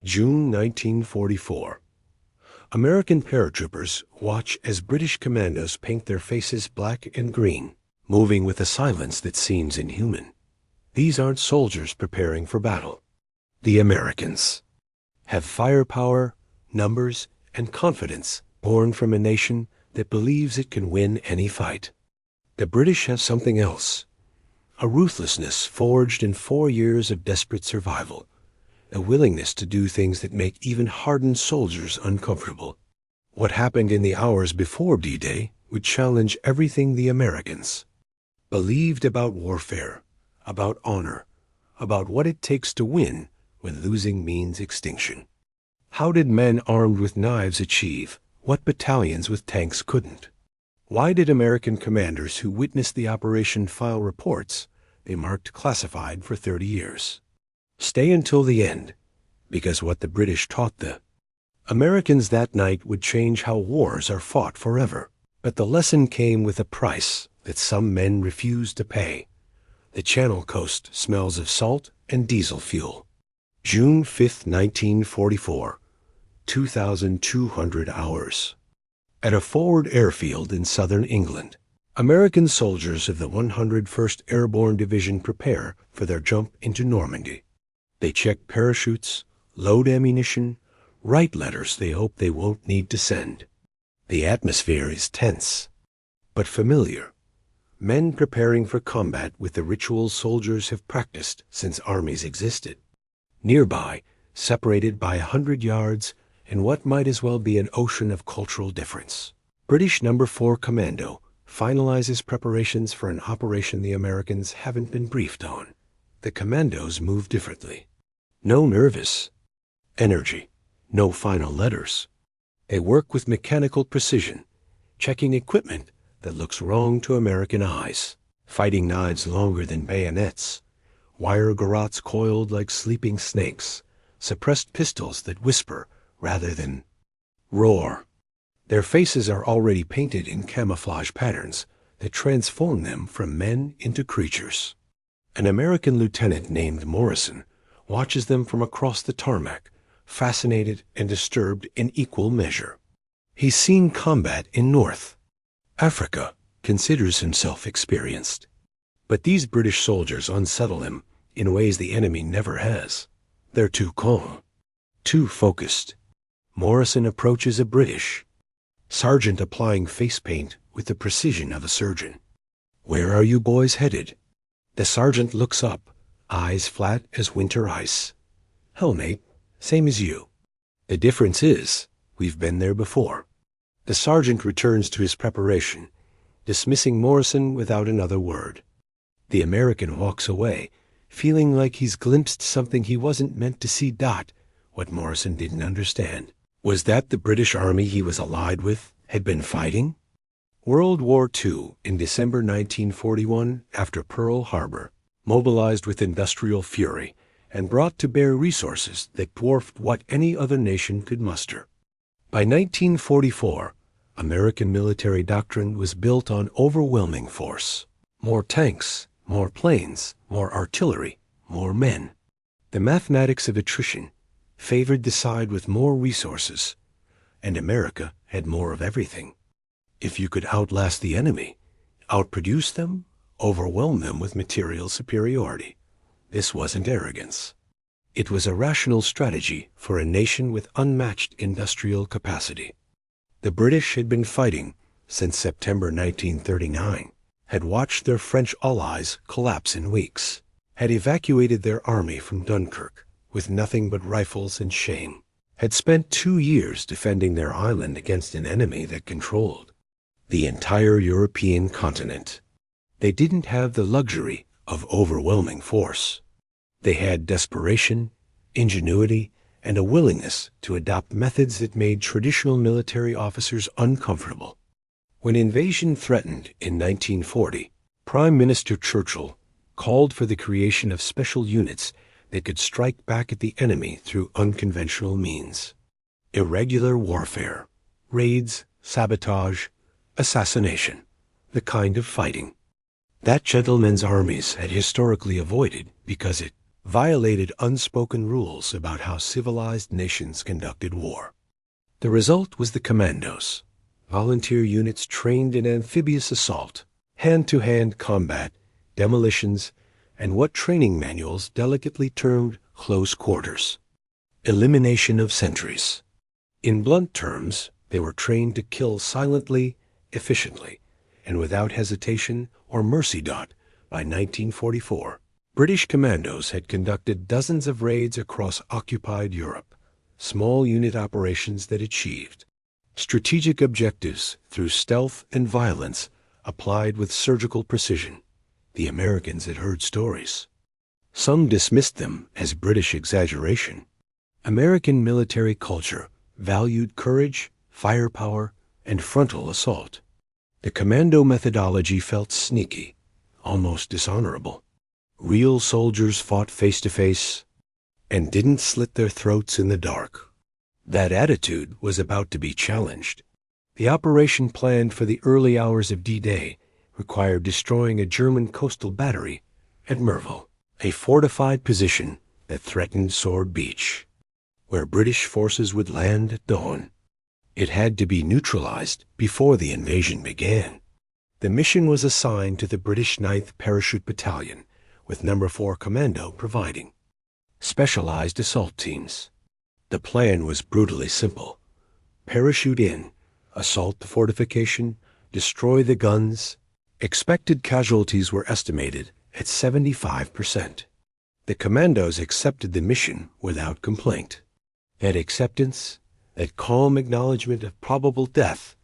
June 1944. American paratroopers watch as British commandos paint their faces black and green, moving with a silence that seems inhuman. These aren't soldiers preparing for battle. The Americans have firepower, numbers, and confidence born from a nation that believes it can win any fight. The British have something else, a ruthlessness forged in 4 years of desperate survival, a willingness to do things that make even hardened soldiers uncomfortable. What happened in the hours before D-Day would challenge everything the Americans believed about warfare, about honor, about what it takes to win when losing means extinction. How did men armed with knives achieve what battalions with tanks couldn't? Why did American commanders who witnessed the operation file reports they marked classified for 30 years? Stay until the end, because what the British taught the Americans that night would change how wars are fought forever. But the lesson came with a price that some men refused to pay. The Channel Coast smells of salt and diesel fuel. June 5, 1944, 2,200 hours. At a forward airfield in southern England, American soldiers of the 101st Airborne Division prepare for their jump into Normandy. They check parachutes, load ammunition, write letters they hope they won't need to send. The atmosphere is tense, but familiar. Men preparing for combat with the rituals soldiers have practiced since armies existed. Nearby, separated by 100 yards in what might as well be an ocean of cultural difference, British No. 4 Commando finalizes preparations for an operation the Americans haven't been briefed on. The Commandos move differently. No nervous energy, no final letters. They work with mechanical precision, checking equipment that looks wrong to American eyes, fighting knives longer than bayonets, wire garrots coiled like sleeping snakes, suppressed pistols that whisper rather than roar. Their faces are already painted in camouflage patterns that transform them from men into creatures. An American lieutenant named Morrison watches them from across the tarmac, fascinated and disturbed in equal measure. He's seen combat in North Africa, considers himself experienced. But these British soldiers unsettle him in ways the enemy never has. They're too calm, too focused. Morrison approaches a British sergeant applying face paint with the precision of a surgeon. "Where are you boys headed?" The sergeant looks up, eyes flat as winter ice. "Hell, mate, same as you. The difference is, we've been there before." The sergeant returns to his preparation, dismissing Morrison without another word. The American walks away, feeling like he's glimpsed something he wasn't meant to see. What Morrison didn't understand was that the British Army he was allied with had been fighting World War II in December 1941 after Pearl Harbor, mobilized with industrial fury and brought to bear resources that dwarfed what any other nation could muster. By 1944, American military doctrine was built on overwhelming force. More tanks, more planes, more artillery, more men. The mathematics of attrition favored the side with more resources, and America had more of everything. If you could outlast the enemy, outproduce them, overwhelm them with material superiority, this wasn't arrogance. It was a rational strategy for a nation with unmatched industrial capacity. The British had been fighting since September 1939, had watched their French allies collapse in weeks, had evacuated their army from Dunkirk with nothing but rifles and shame, had spent 2 years defending their island against an enemy that controlled the entire European continent. They didn't have the luxury of overwhelming force. They had desperation, ingenuity, and a willingness to adopt methods that made traditional military officers uncomfortable. When invasion threatened in 1940, Prime Minister Churchill called for the creation of special units that could strike back at the enemy through unconventional means. Irregular warfare, raids, sabotage, assassination, the kind of fighting that gentlemen's armies had historically avoided because it violated unspoken rules about how civilized nations conducted war. The result was the Commandos, volunteer units trained in amphibious assault, hand-to-hand combat, demolitions, and what training manuals delicately termed close quarters. Elimination of sentries. In blunt terms, they were trained to kill silently, efficiently, and without hesitation or mercy. By 1944, British commandos had conducted dozens of raids across occupied Europe, small unit operations that achieved strategic objectives through stealth and violence applied with surgical precision. The Americans had heard stories. Some dismissed them as British exaggeration. American military culture valued courage, firepower, and frontal assault. The commando methodology felt sneaky, almost dishonorable. Real soldiers fought face to face and didn't slit their throats in the dark. That attitude was about to be challenged. The operation planned for the early hours of D-Day required destroying a German coastal battery at Merville, a fortified position that threatened Sword Beach, where British forces would land at dawn. It had to be neutralized before the invasion began. The mission was assigned to the British 9th Parachute Battalion, with No. 4 Commando providing specialized assault teams. The plan was brutally simple. Parachute in, assault the fortification, destroy the guns. Expected casualties were estimated at 75%. The Commandos accepted the mission without complaint. That acceptance, that calm acknowledgement of probable death,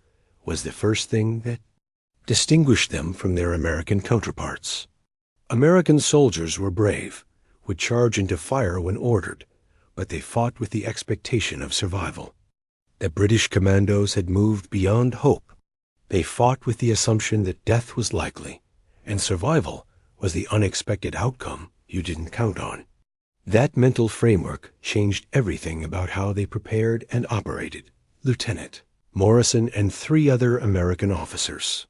was the first thing that distinguished them from their American counterparts. American soldiers were brave, would charge into fire when ordered, but they fought with the expectation of survival. The British commandos had moved beyond hope. They fought with the assumption that death was likely, and survival was the unexpected outcome you didn't count on. That mental framework changed everything about how they prepared and operated. Lieutenant Morrison and 3 other American officers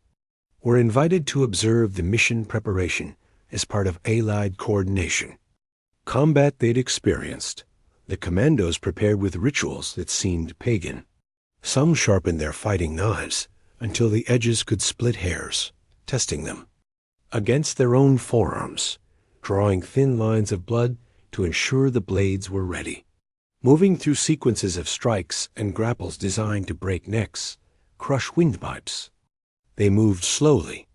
were invited to observe the mission preparation as part of Allied coordination. Combat they'd experienced, the commandos prepared with rituals that seemed pagan. Some sharpened their fighting knives until the edges could split hairs, testing them against their own forearms, drawing thin lines of blood to ensure the blades were ready. Moving through sequences of strikes and grapples designed to break necks, crush windpipes. They moved slowly,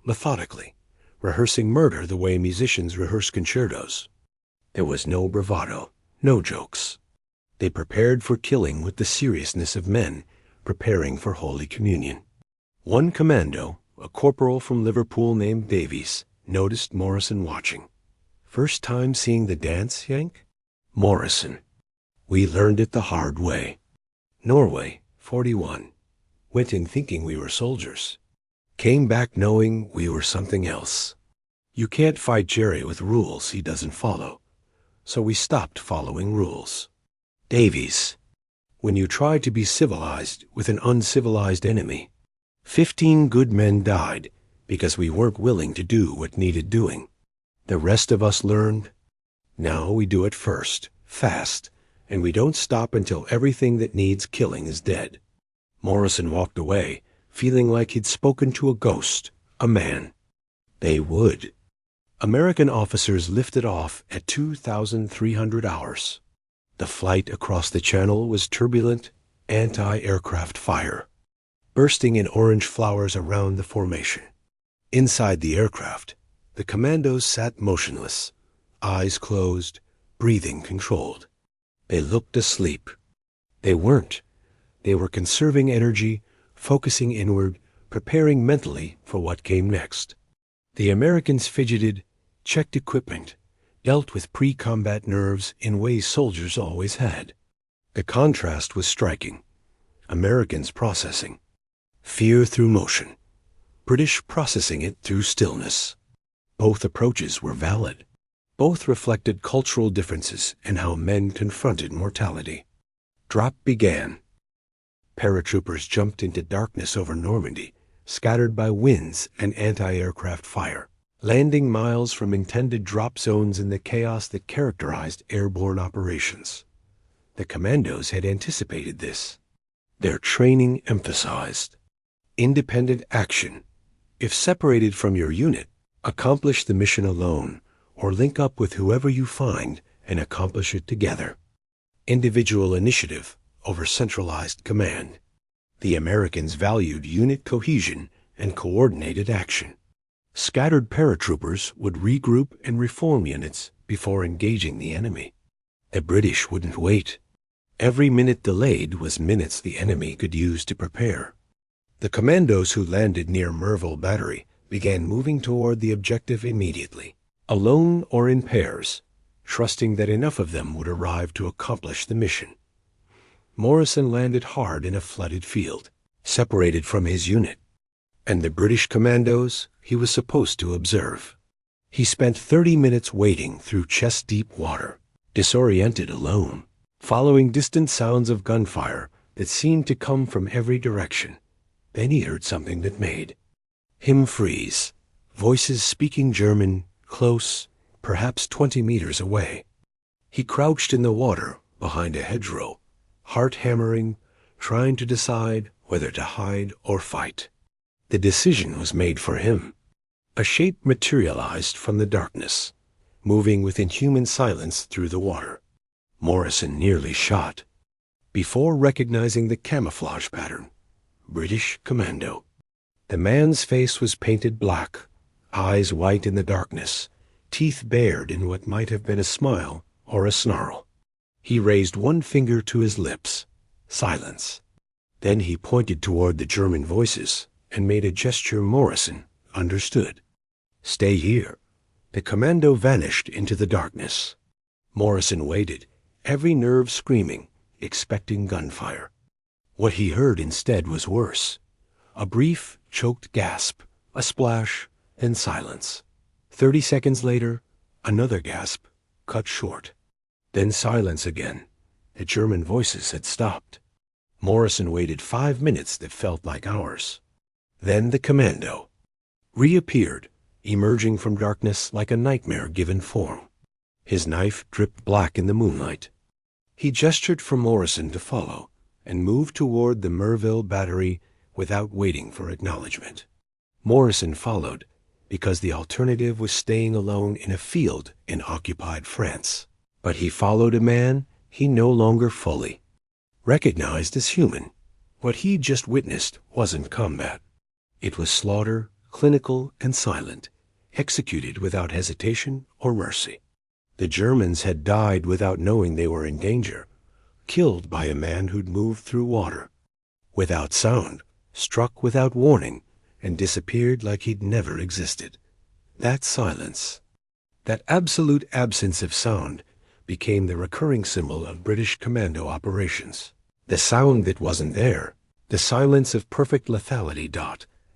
methodically, rehearsing murder the way musicians rehearse concertos. There was no bravado, no jokes. They prepared for killing with the seriousness of men preparing for Holy Communion. One commando, a corporal from Liverpool named Davies, noticed Morrison watching. "First time seeing the dance, Yank?" Morrison: "We learned it the hard way." Norway, 41. Went in thinking we were soldiers. Came back knowing we were something else. You can't fight Jerry with rules he doesn't follow. So we stopped following rules. Davies: "When you try to be civilized with an uncivilized enemy, 15 good men died because we weren't willing to do what needed doing. The rest of us learned. Now we do it first, fast, and we don't stop until everything that needs killing is dead." Morrison walked away, feeling like he'd spoken to a ghost, a man. They would. American officers lifted off at 2,300 hours. The flight across the channel was turbulent, anti-aircraft fire, bursting in orange flowers around the formation. Inside the aircraft, the commandos sat motionless, eyes closed, breathing controlled. They looked asleep. They weren't. They were conserving energy, focusing inward, preparing mentally for what came next. The Americans fidgeted, checked equipment, dealt with pre-combat nerves in ways soldiers always had. The contrast was striking. Americans processing fear through motion, British processing it through stillness. Both approaches were valid. Both reflected cultural differences in how men confronted mortality. Drop began. Paratroopers jumped into darkness over Normandy, scattered by winds and anti-aircraft fire. landing miles from intended drop zones in the chaos that characterized airborne operations. The Commandos had anticipated this. Their training emphasized independent action. If separated from your unit, accomplish the mission alone, or link up with whoever you find and accomplish it together. Individual initiative over centralized command. The Americans valued unit cohesion and coordinated action. Scattered paratroopers would regroup and reform units before engaging the enemy. The British wouldn't wait. Every minute delayed was minutes the enemy could use to prepare. The Commandos who landed near Merville Battery began moving toward the objective immediately, alone or in pairs, trusting that enough of them would arrive to accomplish the mission. Morrison landed hard in a flooded field, separated from his unit, and the British Commandos he was supposed to observe. He spent 30 minutes wading through chest-deep water, disoriented alone, following distant sounds of gunfire that seemed to come from every direction. Then he heard something that made him freeze, voices speaking German, close, perhaps 20 meters away. He crouched in the water behind a hedgerow, heart hammering, trying to decide whether to hide or fight. The decision was made for him. A shape materialized from the darkness, moving with inhuman silence through the water. Morrison nearly shot. Before recognizing the camouflage pattern, British Commando. The man's face was painted black, eyes white in the darkness, teeth bared in what might have been a smile or a snarl. He raised one finger to his lips. Silence. Then he pointed toward the German voices and made a gesture Morrison understood. Stay here. The commando vanished into the darkness. Morrison waited, every nerve screaming, expecting gunfire. What he heard instead was worse. A brief, choked gasp, a splash, and silence. 30 seconds later, another gasp, cut short. Then silence again. The German voices had stopped. Morrison waited 5 minutes that felt like hours. Then the commando reappeared, emerging from darkness like a nightmare given form. His knife dripped black in the moonlight. He gestured for Morrison to follow and moved toward the Merville Battery without waiting for acknowledgement. Morrison followed because the alternative was staying alone in a field in occupied France. But he followed a man he no longer fully recognized as human. What he'd just witnessed wasn't combat. It was slaughter, clinical and silent, executed without hesitation or mercy. The Germans had died without knowing they were in danger, killed by a man who'd moved through water, without sound, struck without warning, and disappeared like he'd never existed. That silence, that absolute absence of sound, became the recurring symbol of British commando operations. The sound that wasn't there, the silence of perfect lethality.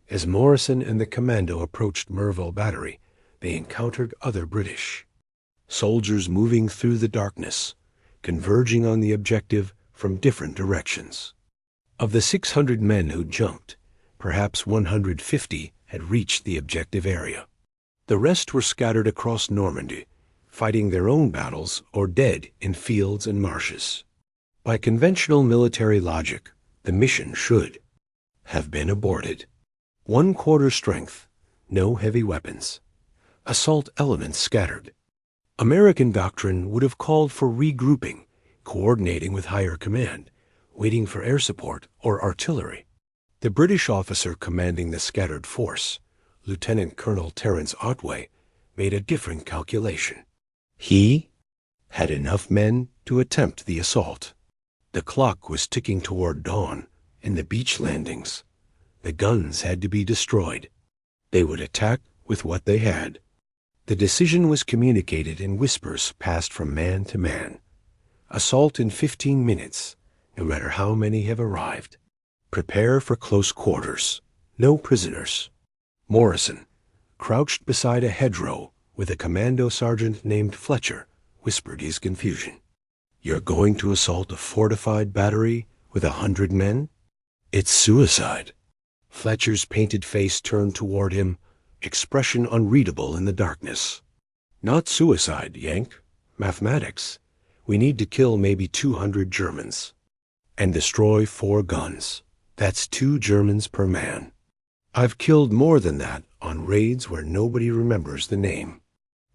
As Morrison and the commando approached Merville Battery, they encountered other British soldiers moving through the darkness, converging on the objective from different directions. Of the 600 men who jumped, perhaps 150 had reached the objective area. The rest were scattered across Normandy, fighting their own battles or dead in fields and marshes. By conventional military logic, the mission should have been aborted. 1/4 strength, no heavy weapons, assault elements scattered. American doctrine would have called for regrouping, coordinating with higher command, waiting for air support or artillery. The British officer commanding the scattered force, Lieutenant Colonel Terence Otway, made a different calculation. He had enough men to attempt the assault. The clock was ticking toward dawn, and the beach landings. The guns had to be destroyed. They would attack with what they had. The decision was communicated in whispers passed from man to man. Assault in 15 minutes, no matter how many have arrived. Prepare for close quarters. No prisoners. Morrison, crouched beside a hedgerow with a commando sergeant named Fletcher, whispered his confusion. You're going to assault a fortified battery with 100 men? It's suicide. Fletcher's painted face turned toward him, expression unreadable in the darkness. Not suicide, Yank. Mathematics. We need to kill maybe 200 Germans. And destroy 4 guns. That's 2 Germans per man. I've killed more than that on raids where nobody remembers the name.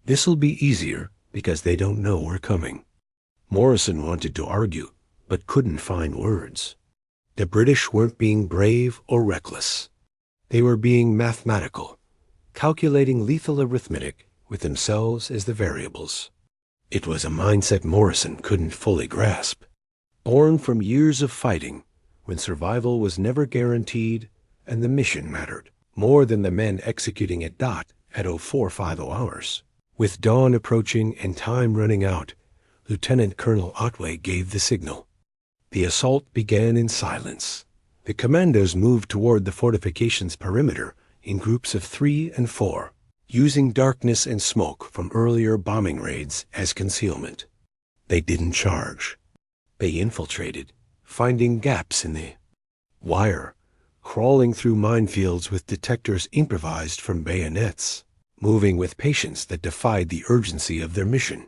This'll be easier because they don't know we're coming. Morrison wanted to argue, but couldn't find words. The British weren't being brave or reckless. They were being mathematical, calculating lethal arithmetic with themselves as the variables. It was a mindset Morrison couldn't fully grasp. Born from years of fighting, when survival was never guaranteed and the mission mattered more than the men executing at dot at 0450 hours. With dawn approaching and time running out, Lieutenant Colonel Otway gave the signal. The assault began in silence. The commandos moved toward the fortification's perimeter in groups of 3 and 4, using darkness and smoke from earlier bombing raids as concealment. They didn't charge. They infiltrated, finding gaps in the wire, crawling through minefields with detectors improvised from bayonets, moving with patience that defied the urgency of their mission.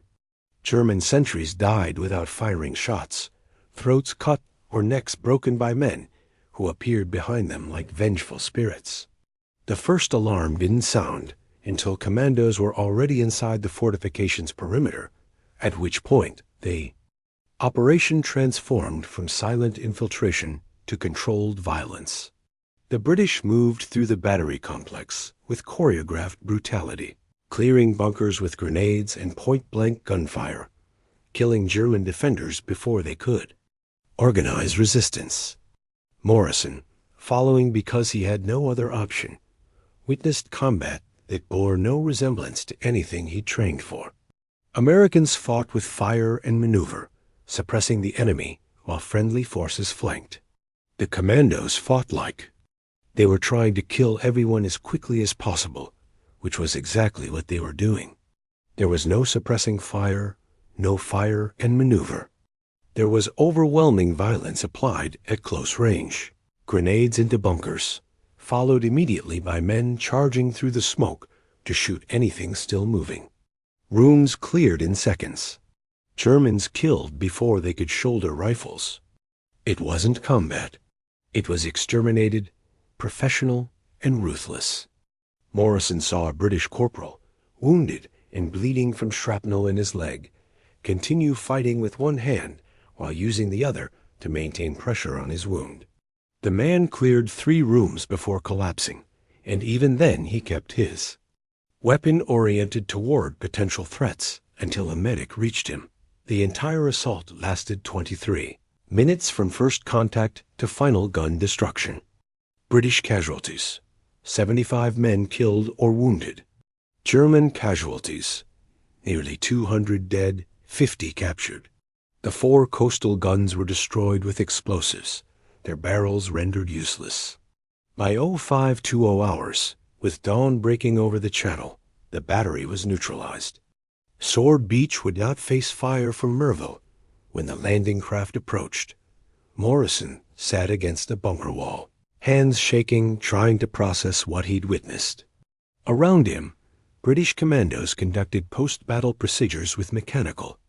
German sentries died without firing shots, throats cut or necks broken by men who appeared behind them like vengeful spirits. The first alarm didn't sound until commandos were already inside the fortification's perimeter, at which point the operation transformed from silent infiltration to controlled violence. The British moved through the battery complex with choreographed brutality, clearing bunkers with grenades and point-blank gunfire, killing German defenders before they could organize resistance. Morrison, following because he had no other option, witnessed combat that bore no resemblance to anything he'd trained for. Americans fought with fire and maneuver, suppressing the enemy while friendly forces flanked. The commandos fought like they were trying to kill everyone as quickly as possible, which was exactly what they were doing. There was no suppressing fire, no fire and maneuver. There was overwhelming violence applied at close range. Grenades into bunkers, followed immediately by men charging through the smoke to shoot anything still moving. Rooms cleared in seconds. Germans killed before they could shoulder rifles. It wasn't combat. It was exterminated, professional, and ruthless. Morrison saw a British corporal, wounded and bleeding from shrapnel in his leg, continue fighting with one hand while using the other to maintain pressure on his wound. The man cleared 3 rooms before collapsing, and even then he kept his weapon oriented toward potential threats until a medic reached him. The entire assault lasted 23 minutes from first contact to final gun destruction. British casualties: 75 men killed or wounded. German casualties: nearly 200 dead, 50 captured. The 4 coastal guns were destroyed with explosives, their barrels rendered useless. By 0520 hours, with dawn breaking over the channel, the battery was neutralized. Sword Beach would not face fire from Merville. When the landing craft approached, Morrison sat against a bunker wall, hands shaking, trying to process what he'd witnessed. Around him, British commandos conducted post-battle procedures with mechanical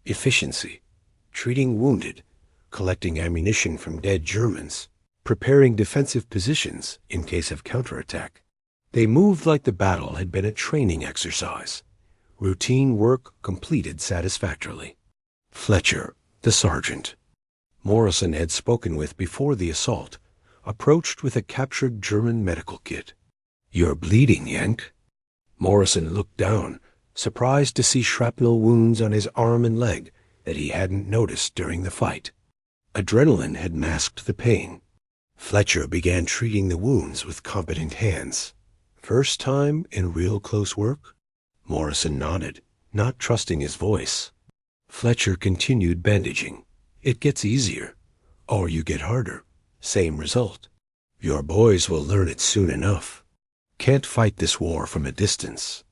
efficiency, treating wounded, collecting ammunition from dead Germans, preparing defensive positions in case of counterattack. They moved like the battle had been a training exercise. Routine work completed satisfactorily. Fletcher, the sergeant Morrison had spoken with before the assault, approached with a captured German medical kit. "You're bleeding, Yank." Morrison looked down, surprised to see shrapnel wounds on his arm and leg that he hadn't noticed during the fight. Adrenaline had masked the pain. Fletcher began treating the wounds with competent hands. First time in real close work? Morrison nodded, not trusting his voice. Fletcher continued bandaging. "It gets easier, or you get harder. Same result. Your boys will learn it soon enough. Can't fight this war from a distance.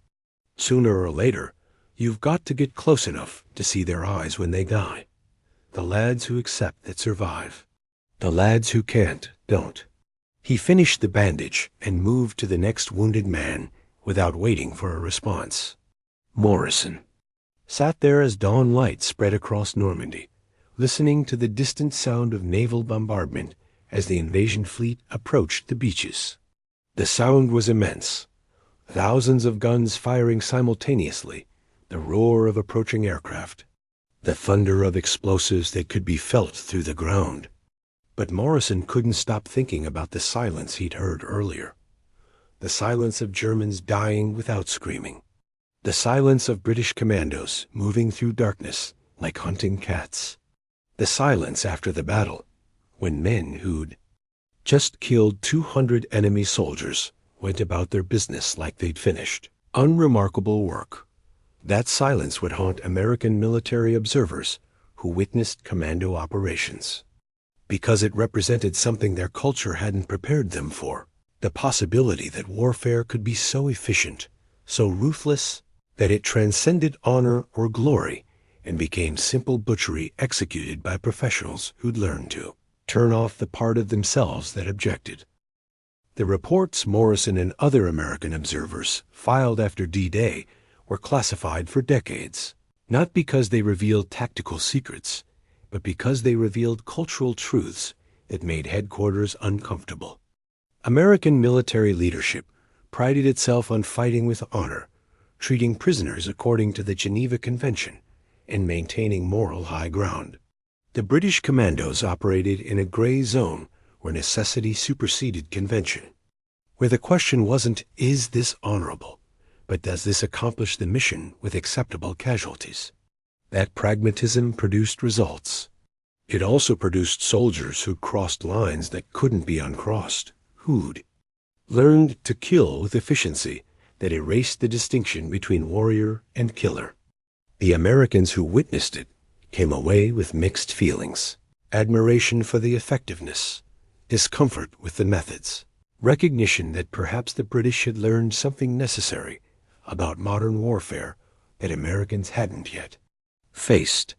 Sooner or later, you've got to get close enough to see their eyes when they die. The lads who accept that survive. The lads who can't, don't." He finished the bandage and moved to the next wounded man without waiting for a response. Morrison sat there as dawn light spread across Normandy, listening to the distant sound of naval bombardment as the invasion fleet approached the beaches. The sound was immense, thousands of guns firing simultaneously, the roar of approaching aircraft, the thunder of explosives that could be felt through the ground. But Morrison couldn't stop thinking about the silence he'd heard earlier. The silence of Germans dying without screaming. The silence of British commandos moving through darkness like hunting cats. The silence after the battle, when men who'd just killed 200 enemy soldiers went about their business like they'd finished unremarkable work. That silence would haunt American military observers who witnessed commando operations, because it represented something their culture hadn't prepared them for, the possibility that warfare could be so efficient, so ruthless, that it transcended honor or glory and became simple butchery executed by professionals who'd learned to turn off the part of themselves that objected. The reports Morrison and other American observers filed after D-Day were classified for decades, not because they revealed tactical secrets, but because they revealed cultural truths that made headquarters uncomfortable. American military leadership prided itself on fighting with honor, treating prisoners according to the Geneva Convention, and maintaining moral high ground. The British commandos operated in a gray zone where necessity superseded convention, where the question wasn't, is this honorable, but does this accomplish the mission with acceptable casualties? That pragmatism produced results. It also produced soldiers who crossed lines that couldn't be uncrossed, who'd learned to kill with efficiency that erased the distinction between warrior and killer. The Americans who witnessed it came away with mixed feelings: admiration for the effectiveness, discomfort with the methods, recognition that perhaps the British had learned something necessary about modern warfare that Americans hadn't yet faced.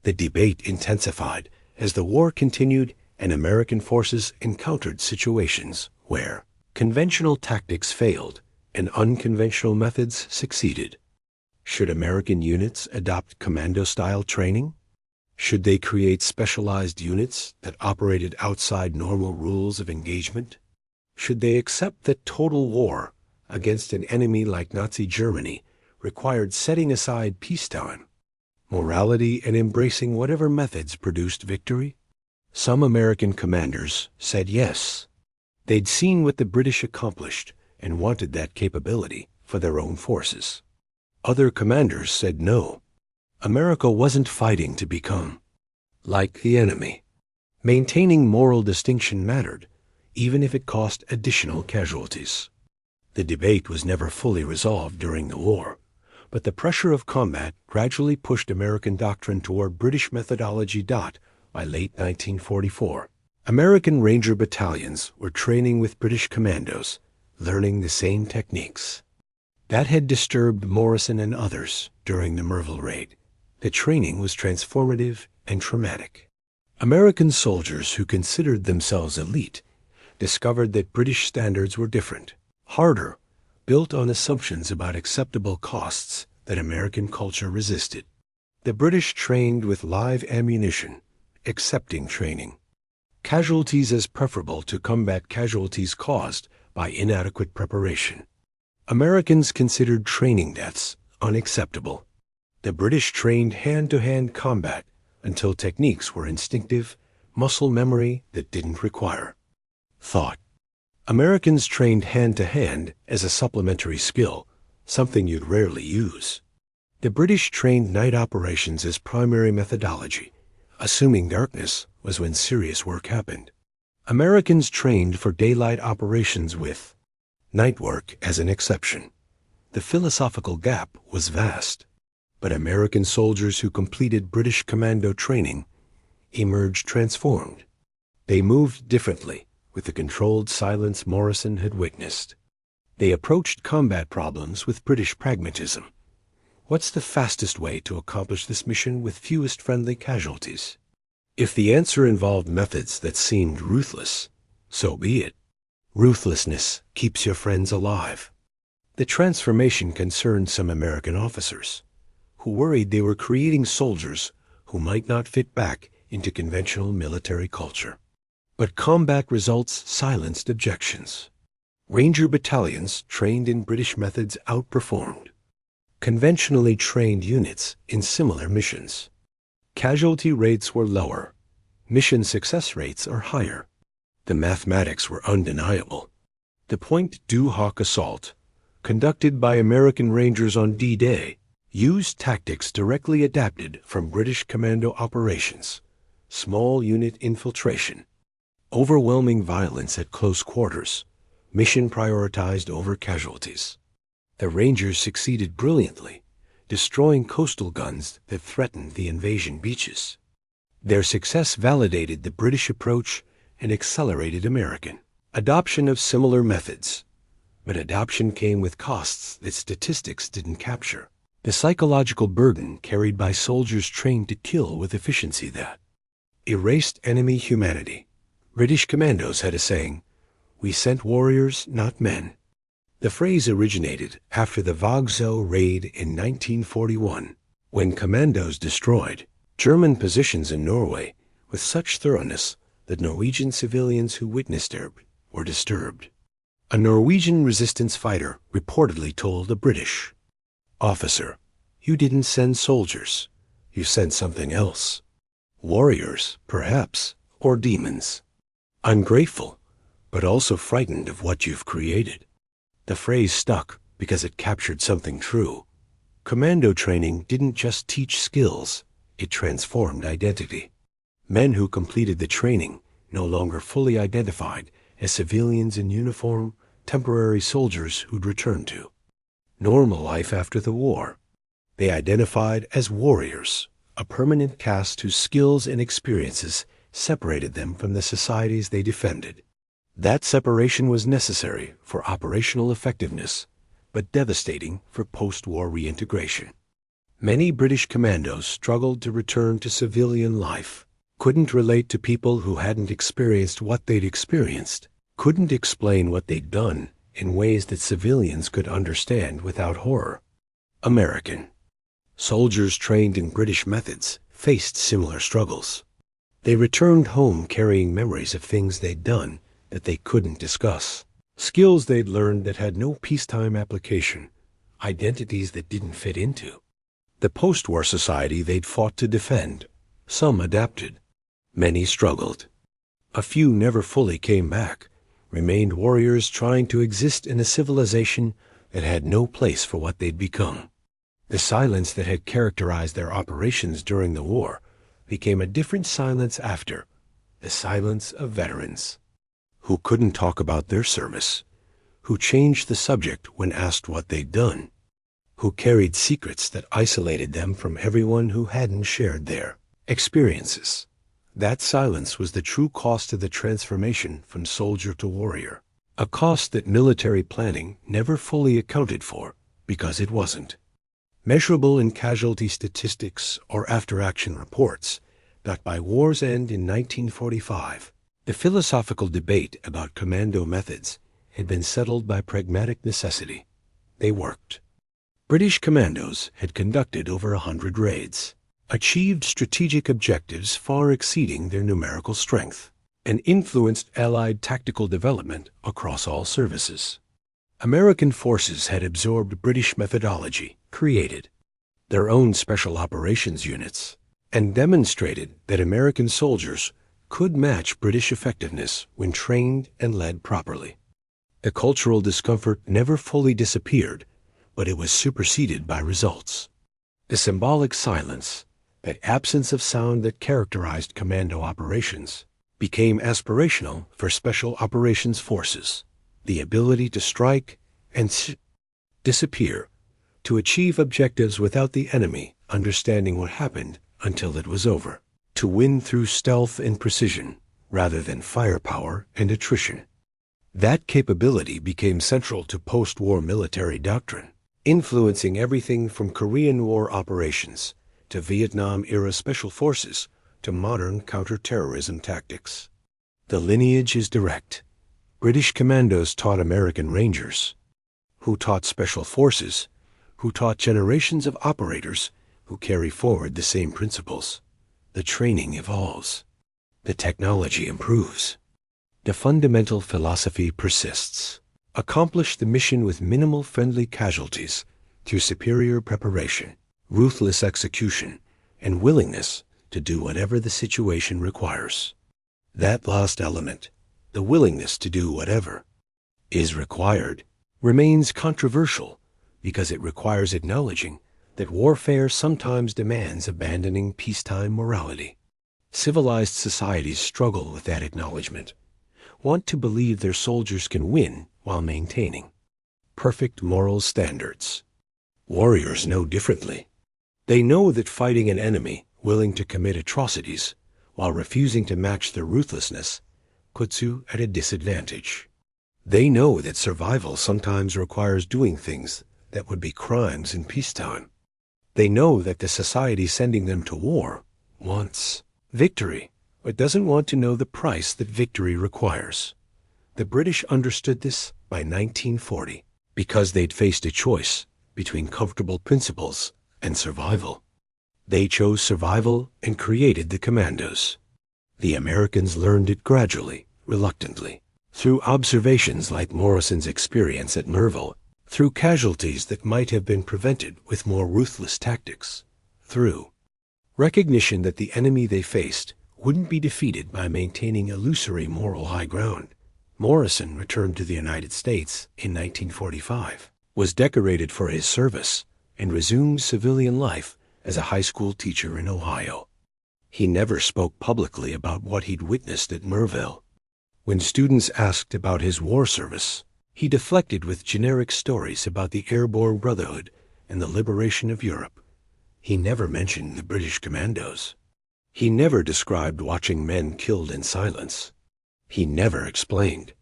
The debate intensified as the war continued and American forces encountered situations where conventional tactics failed and unconventional methods succeeded. Should American units adopt commando-style training? Should they create specialized units that operated outside normal rules of engagement? Should they accept that total war against an enemy like Nazi Germany required setting aside peacetime, morality, and embracing whatever methods produced victory? Some American commanders said yes. They'd seen what the British accomplished and wanted that capability for their own forces. Other commanders said no. America wasn't fighting to become like the enemy. Maintaining moral distinction mattered, even if it cost additional casualties. The debate was never fully resolved during the war, but the pressure of combat gradually pushed American doctrine toward British methodology. By late 1944, American Ranger battalions were training with British commandos, learning the same techniques. That had disturbed Morrison and others during the Merville raid. The training was transformative and traumatic. American soldiers who considered themselves elite discovered that British standards were different, harder, built on assumptions about acceptable costs that American culture resisted. The British trained with live ammunition, accepting training. Casualties as preferable to combat casualties caused by inadequate preparation. Americans considered training deaths unacceptable. The British trained hand-to-hand combat until techniques were instinctive, muscle memory that didn't require thought. Americans trained hand-to-hand as a supplementary skill, something you'd rarely use. The British trained night operations as primary methodology, assuming darkness was when serious work happened. Americans trained for daylight operations with night work as an exception. The philosophical gap was vast, but American soldiers who completed British commando training emerged transformed. They moved differently with the controlled silence Morrison had witnessed. They approached combat problems with British pragmatism. What's the fastest way to accomplish this mission with fewest friendly casualties? If the answer involved methods that seemed ruthless, so be it. Ruthlessness keeps your friends alive. The transformation concerned some American officers, who worried they were creating soldiers who might not fit back into conventional military culture. But combat results silenced objections. Ranger battalions trained in British methods outperformed conventionally trained units in similar missions. Casualty rates were lower. Mission success rates are higher. The mathematics were undeniable. The Point du Hoc assault, conducted by American Rangers on D-Day, used tactics directly adapted from British commando operations: small unit infiltration, overwhelming violence at close quarters, mission prioritized over casualties. The Rangers succeeded brilliantly, destroying coastal guns that threatened the invasion beaches. Their success validated the British approach and accelerated American adoption of similar methods. But adoption came with costs that statistics didn't capture. The psychological burden carried by soldiers trained to kill with efficiency that erased enemy humanity. British commandos had a saying, "We sent warriors, not men." The phrase originated after the Vogtso raid in 1941, when commandos destroyed German positions in Norway with such thoroughness that Norwegian civilians who witnessed it were disturbed. A Norwegian resistance fighter reportedly told a British officer, "You didn't send soldiers, you sent something else. Warriors, perhaps, or demons. Ungrateful, but also frightened of what you've created." The phrase stuck because it captured something true. Commando training didn't just teach skills, it transformed identity. Men who completed the training no longer fully identified as civilians in uniform, temporary soldiers who'd returned to normal life after the war. They identified as warriors, a permanent caste whose skills and experiences separated them from the societies they defended. That separation was necessary for operational effectiveness, but devastating for post-war reintegration. Many British commandos struggled to return to civilian life, couldn't relate to people who hadn't experienced what they'd experienced, couldn't explain what they'd done in ways that civilians could understand without horror. American soldiers trained in British methods faced similar struggles. They returned home carrying memories of things they'd done that they couldn't discuss, skills they'd learned that had no peacetime application, identities that didn't fit into the post-war society they'd fought to defend. Some adapted. Many struggled. A few never fully came back, remained warriors trying to exist in a civilization that had no place for what they'd become. The silence that had characterized their operations during the war became a different silence after, the silence of veterans, who couldn't talk about their service, who changed the subject when asked what they'd done, who carried secrets that isolated them from everyone who hadn't shared their experiences. That silence was the true cost of the transformation from soldier to warrior, a cost that military planning never fully accounted for because it wasn't measurable in casualty statistics or after-action reports backed by War's End in 1945. The philosophical debate about commando methods had been settled by pragmatic necessity. They worked. British commandos had conducted over 100 raids, achieved strategic objectives far exceeding their numerical strength, and influenced Allied tactical development across all services. American forces had absorbed British methodology, created their own special operations units, and demonstrated that American soldiers could match British effectiveness when trained and led properly. The cultural discomfort never fully disappeared, but it was superseded by results. The symbolic silence, that absence of sound that characterized commando operations, became aspirational for special operations forces, the ability to strike and disappear, to achieve objectives without the enemy understanding what happened until it was over, to win through stealth and precision rather than firepower and attrition. That capability became central to post-war military doctrine, influencing everything from Korean War operations to Vietnam-era special forces to modern counterterrorism tactics. The lineage is direct. British commandos taught American Rangers, who taught special forces, who taught generations of operators who carry forward the same principles. The training evolves. The technology improves. The fundamental philosophy persists. Accomplish the mission with minimal friendly casualties through superior preparation, ruthless execution, and willingness to do whatever the situation requires. That last element, the willingness to do whatever is required, remains controversial because it requires acknowledging that warfare sometimes demands abandoning peacetime morality. Civilized societies struggle with that acknowledgement, want to believe their soldiers can win while maintaining perfect moral standards. Warriors know differently. They know that fighting an enemy willing to commit atrocities while refusing to match their ruthlessness puts you at a disadvantage. They know that survival sometimes requires doing things that would be crimes in peacetime. They know that the society sending them to war wants victory, but doesn't want to know the price that victory requires. The British understood this by 1940 because they'd faced a choice between comfortable principles and survival. They chose survival and created the Commandos. The Americans learned it gradually, reluctantly, through observations like Morrison's experience at Merville, through casualties that might have been prevented with more ruthless tactics, through recognition that the enemy they faced wouldn't be defeated by maintaining illusory moral high ground. Morrison returned to the United States in 1945, was decorated for his service, and resumed civilian life as a high school teacher in Ohio. He never spoke publicly about what he'd witnessed at Merville. When students asked about his war service, he deflected with generic stories about the Airborne Brotherhood and the liberation of Europe. He never mentioned the British Commandos. He never described watching men killed in silence. He never explained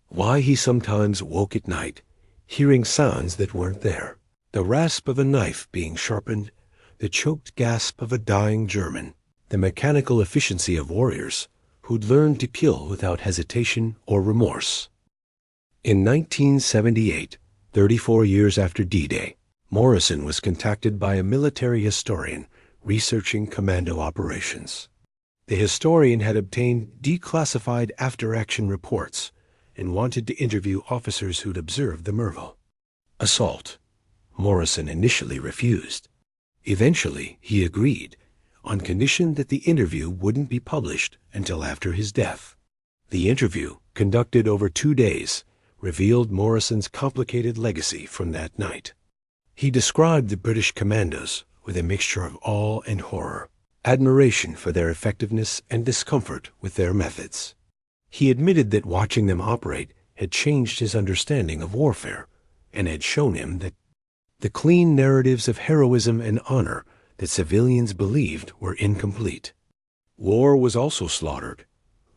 why he sometimes woke at night, hearing sounds that weren't there. The rasp of a knife being sharpened, the choked gasp of a dying German, the mechanical efficiency of warriors who'd learned to kill without hesitation or remorse. In 1978, 34 years after D-Day, Morrison was contacted by a military historian researching commando operations. The historian had obtained declassified after-action reports and wanted to interview officers who'd observed the Merville assault. Morrison initially refused. Eventually, he agreed, on condition that the interview wouldn't be published until after his death. The interview, conducted over 2 days, revealed Morrison's complicated legacy from that night. He described the British Commandos with a mixture of awe and horror, admiration for their effectiveness and discomfort with their methods. He admitted that watching them operate had changed his understanding of warfare and had shown him that the clean narratives of heroism and honor that civilians believed were incomplete. War was also slaughtered,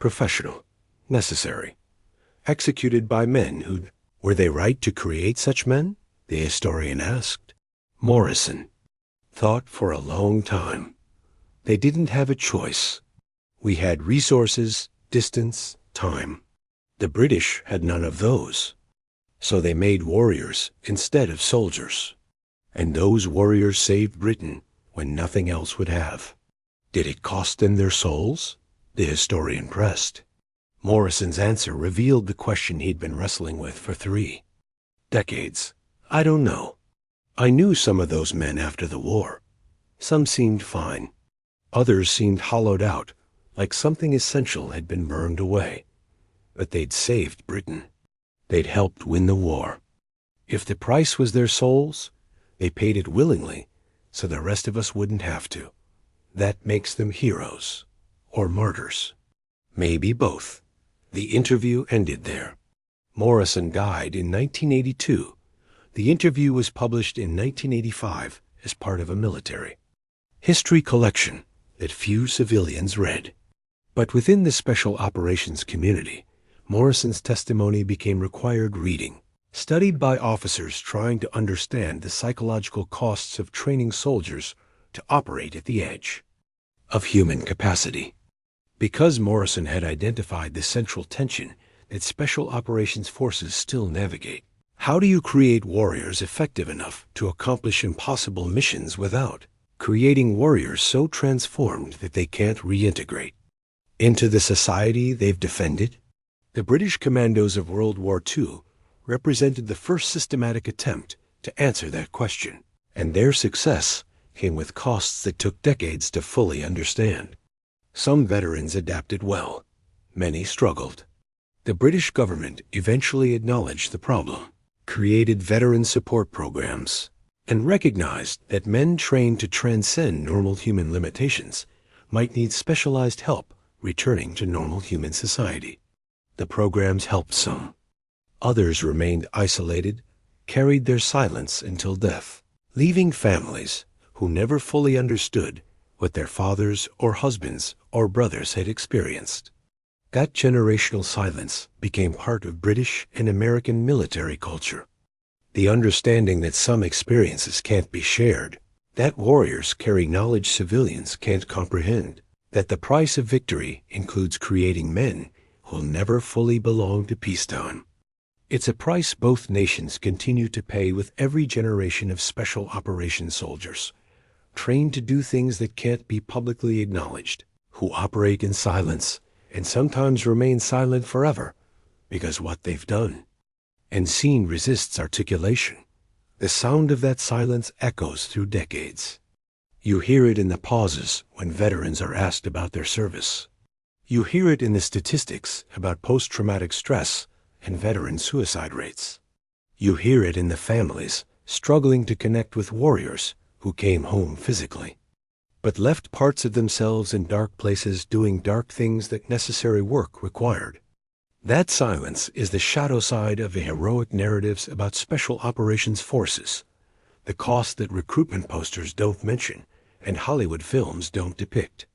professional, necessary, executed by men who were they right to create such men? The historian asked. Morrison thought for a long time. They didn't have a choice. We had resources, distance, time. The British had none of those. So they made warriors instead of soldiers. And those warriors saved Britain when nothing else would have. Did it cost them their souls? The historian pressed. Morrison's answer revealed the question he'd been wrestling with for 3 decades. I don't know. I knew some of those men after the war. Some seemed fine. Others seemed hollowed out, like something essential had been burned away. But they'd saved Britain. They'd helped win the war. If the price was their souls, they paid it willingly, so the rest of us wouldn't have to. That makes them heroes, or martyrs. Maybe both. The interview ended there. Morrison died in 1982. The interview was published in 1985 as part of a military history collection that few civilians read. But within the special operations community, Morrison's testimony became required reading, studied by officers trying to understand the psychological costs of training soldiers to operate at the edge of human capacity. Because Morrison had identified the central tension that special operations forces still navigate, How do you create warriors effective enough to accomplish impossible missions without creating warriors so transformed that they can't reintegrate into the society they've defended? The British Commandos of World War II represented the first systematic attempt to answer that question, and their success came with costs that took decades to fully understand. Some veterans adapted well. Many struggled. The British government eventually acknowledged the problem, created veteran support programs, and recognized that men trained to transcend normal human limitations might need specialized help returning to normal human society. The programs helped some. Others remained isolated, carried their silence until death, leaving families who never fully understood what their fathers or husbands or brothers had experienced. That generational silence became part of British and American military culture. The understanding that some experiences can't be shared, that warriors carry knowledge civilians can't comprehend, that the price of victory includes creating men who'll never fully belong to peacetime. It's a price both nations continue to pay with every generation of special operations soldiers, trained to do things that can't be publicly acknowledged, who operate in silence and sometimes remain silent forever because what they've done and seen resists articulation. The sound of that silence echoes through decades. You hear it in the pauses when veterans are asked about their service. You hear it in the statistics about post-traumatic stress and veteran suicide rates. You hear it in the families struggling to connect with warriors who came home physically, but left parts of themselves in dark places doing dark things that necessary work required. That silence is the shadow side of the heroic narratives about special operations forces, the cost that recruitment posters don't mention and Hollywood films don't depict.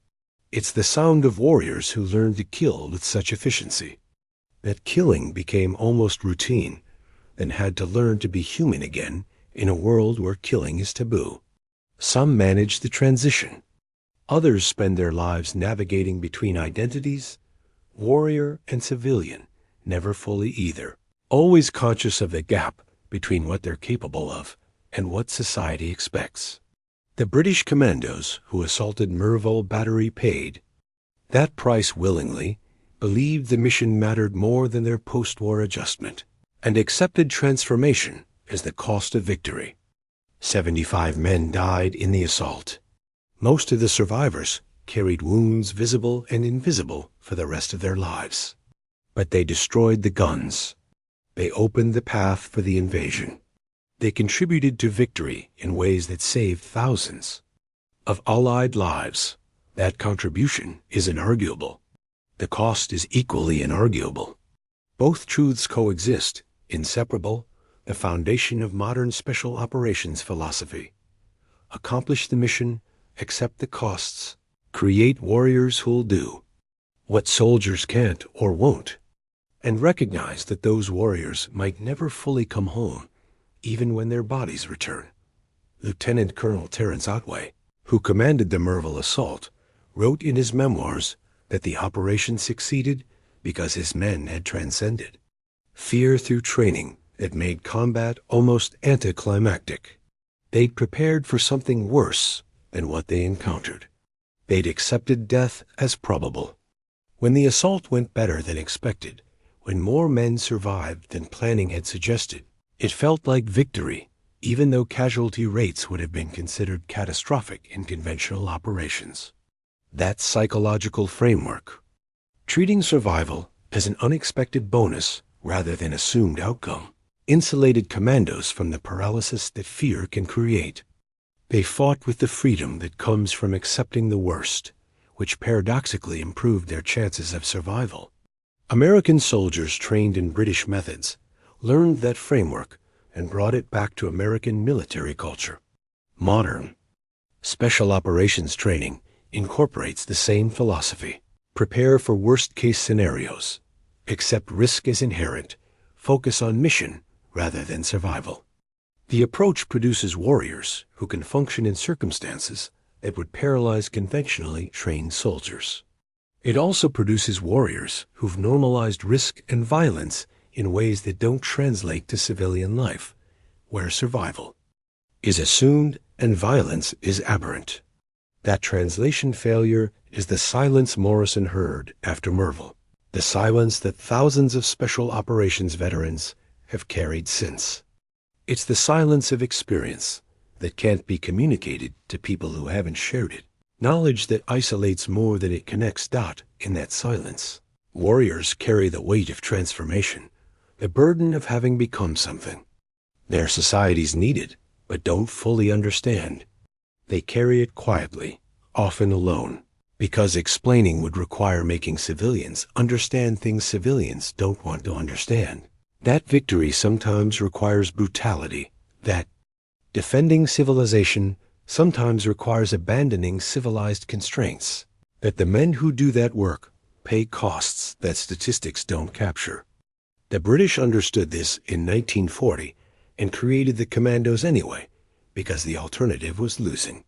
It's the sound of warriors who learned to kill with such efficiency that killing became almost routine, then had to learn to be human again in a world where killing is taboo. Some manage the transition. Others spend their lives navigating between identities, warrior and civilian, never fully either, always conscious of the gap between what they're capable of and what society expects. The British Commandos who assaulted Merville Battery paid that price willingly, believed the mission mattered more than their post-war adjustment, and accepted transformation as the cost of victory. 75 men died in the assault. Most of the survivors carried wounds visible and invisible for the rest of their lives. But they destroyed the guns. They opened the path for the invasion. They contributed to victory in ways that saved thousands of Allied lives. That contribution is inarguable. The cost is equally inarguable. Both truths coexist, inseparable, the foundation of modern special operations philosophy. Accomplish the mission, accept the costs, create warriors who'll do what soldiers can't or won't, and recognize that those warriors might never fully come home, even when their bodies return. Lieutenant Colonel Terence Otway, who commanded the Merville assault, wrote in his memoirs that the operation succeeded because his men had transcended fear through training that made combat almost anticlimactic. They'd prepared for something worse than what they encountered. They'd accepted death as probable. When the assault went better than expected, when more men survived than planning had suggested, it felt like victory, even though casualty rates would have been considered catastrophic in conventional operations. That psychological framework, treating survival as an unexpected bonus rather than assumed outcome, insulated commandos from the paralysis that fear can create. They fought with the freedom that comes from accepting the worst, which paradoxically improved their chances of survival. American soldiers trained in British methods learned that framework and brought it back to American military culture. Modern special operations training incorporates the same philosophy. Prepare for worst-case scenarios. Accept risk as inherent. Focus on mission rather than survival. The approach produces warriors who can function in circumstances that would paralyze conventionally trained soldiers. It also produces warriors who've normalized risk and violence in ways that don't translate to civilian life, where survival is assumed and violence is aberrant. That translation failure is the silence Morrison heard after Merville, the silence that thousands of special operations veterans have carried since. It's the silence of experience that can't be communicated to people who haven't shared it. Knowledge that isolates more than it connects. In that silence, warriors carry the weight of transformation, the burden of having become something their societies needed but don't fully understand. They carry it quietly, often alone, because explaining would require making civilians understand things civilians don't want to understand. That victory sometimes requires brutality. That defending civilization sometimes requires abandoning civilized constraints. That the men who do that work pay costs that statistics don't capture. The British understood this in 1940 and created the Commandos anyway, because the alternative was losing.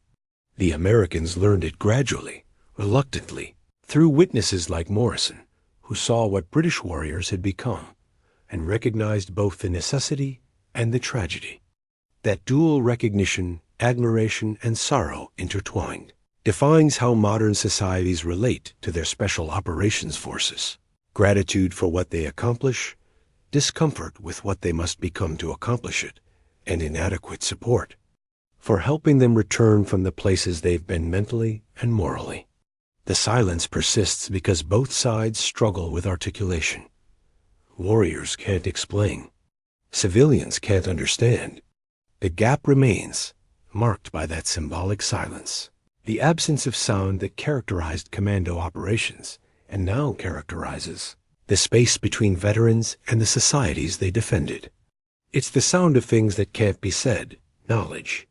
The Americans learned it gradually, reluctantly, through witnesses like Morrison, who saw what British warriors had become and recognized both the necessity and the tragedy. That dual recognition, admiration, and sorrow intertwined, defines how modern societies relate to their special operations forces. Gratitude for what they accomplish, discomfort with what they must become to accomplish it, and inadequate support for helping them return from the places they've been mentally and morally. The silence persists because both sides struggle with articulation. Warriors can't explain. Civilians can't understand. The gap remains, marked by that symbolic silence. The absence of sound that characterized commando operations and now characterizes the space between veterans and the societies they defended. It's the sound of things that can't be said, knowledge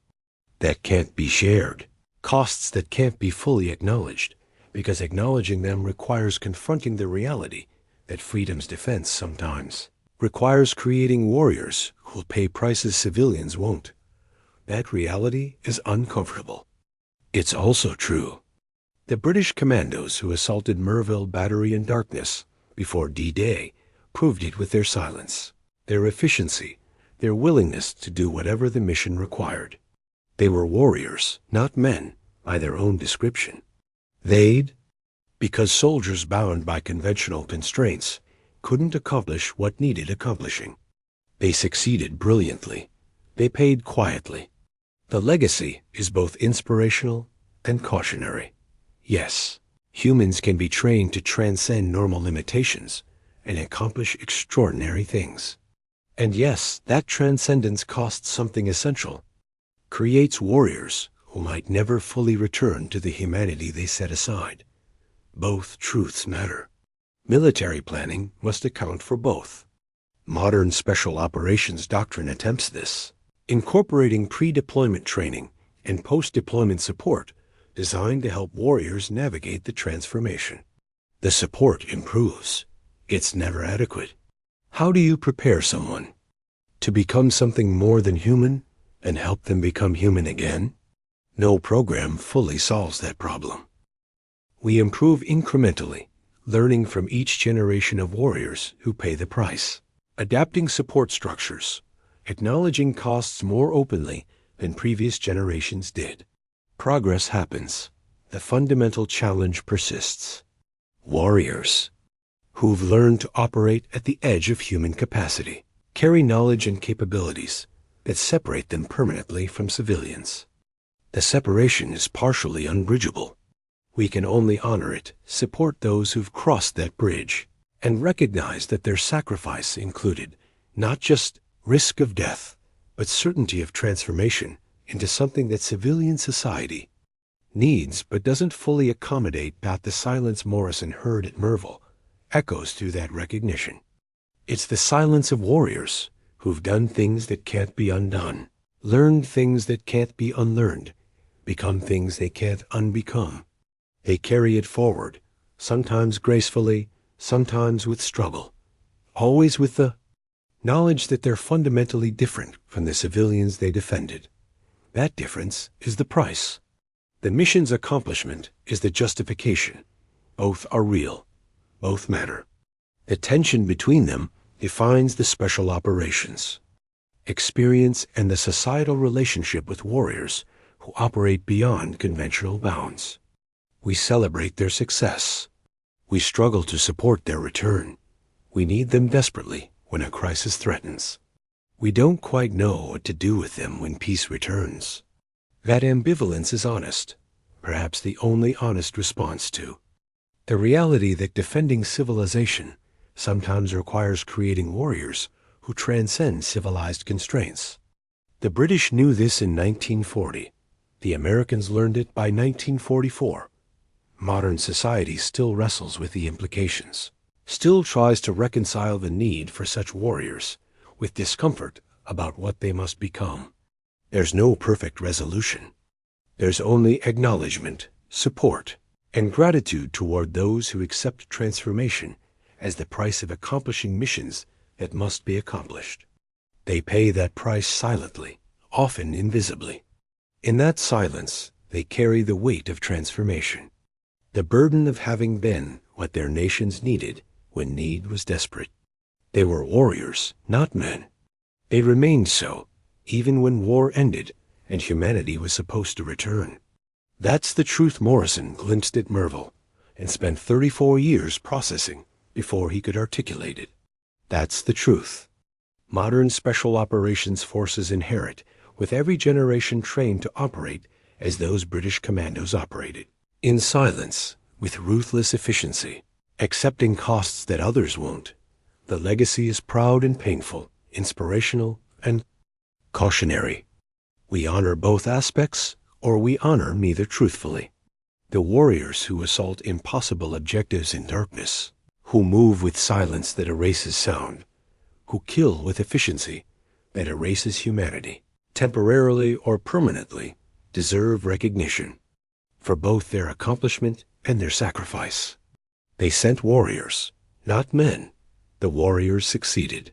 that can't be shared, costs that can't be fully acknowledged, because acknowledging them requires confronting the reality that freedom's defense sometimes requires creating warriors who'll pay prices civilians won't. That reality is uncomfortable. It's also true. The British commandos who assaulted Merville Battery in darkness before D-Day proved it with their silence, their efficiency, their willingness to do whatever the mission required. They were warriors, not men, by their own description. They'd, because soldiers bound by conventional constraints couldn't accomplish what needed accomplishing. They succeeded brilliantly. They paid quietly. The legacy is both inspirational and cautionary. Yes, humans can be trained to transcend normal limitations and accomplish extraordinary things. And yes, that transcendence costs something essential, creates warriors who might never fully return to the humanity they set aside. Both truths matter. Military planning must account for both. Modern special operations doctrine attempts this, incorporating pre-deployment training and post-deployment support designed to help warriors navigate the transformation. The support improves. It's never adequate. How do you prepare someone to become something more than human and help them become human again? No program fully solves that problem. We improve incrementally, learning from each generation of warriors who pay the price, adapting support structures, acknowledging costs more openly than previous generations did. Progress happens. The fundamental challenge persists. Warriors who've learned to operate at the edge of human capacity carry knowledge and capabilities that separate them permanently from civilians. The separation is partially unbridgeable. We can only honor it, support those who've crossed that bridge, and recognize that their sacrifice included not just risk of death, but certainty of transformation into something that civilian society needs but doesn't fully accommodate. The silence Morrison heard at Merville echoes through that recognition. It's the silence of warriors who've done things that can't be undone, learned things that can't be unlearned, become things they can't unbecome. They carry it forward, sometimes gracefully, sometimes with struggle, always with the knowledge that they're fundamentally different from the civilians they defended. That difference is the price. The mission's accomplishment is the justification. Both are real. Both matter. The tension between them defines the special operations, experience, and the societal relationship with warriors who operate beyond conventional bounds. We celebrate their success. We struggle to support their return. We need them desperately when a crisis threatens. We don't quite know what to do with them when peace returns. That ambivalence is honest, perhaps the only honest response to the reality that defending civilization sometimes requires creating warriors who transcend civilized constraints. The British knew this in 1940. The Americans learned it by 1944. Modern society still wrestles with the implications, still tries to reconcile the need for such warriors with discomfort about what they must become. There's no perfect resolution. There's only acknowledgement, support, and gratitude toward those who accept transformation as the price of accomplishing missions that must be accomplished. They pay that price silently, often invisibly. In that silence, they carry the weight of transformation, the burden of having been what their nations needed when need was desperate. They were warriors, not men. They remained so, even when war ended and humanity was supposed to return. That's the truth Morrison glimpsed at Merville and spent 34 years processing before he could articulate it. That's the truth modern special operations forces inherit with every generation trained to operate as those British commandos operated. In silence, with ruthless efficiency, accepting costs that others won't. The legacy is proud and painful, inspirational and cautionary. We honor both aspects, or we honor neither truthfully. The warriors who assault impossible objectives in darkness, who move with silence that erases sound, who kill with efficiency that erases humanity, temporarily or permanently, deserve recognition for both their accomplishment and their sacrifice. They sent warriors, not men. The warriors succeeded.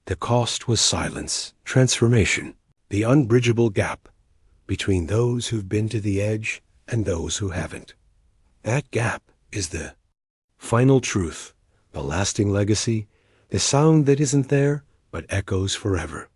The cost was silence, transformation, the unbridgeable gap between those who've been to the edge and those who haven't. That gap is the final truth, the lasting legacy, the sound that isn't there but echoes forever.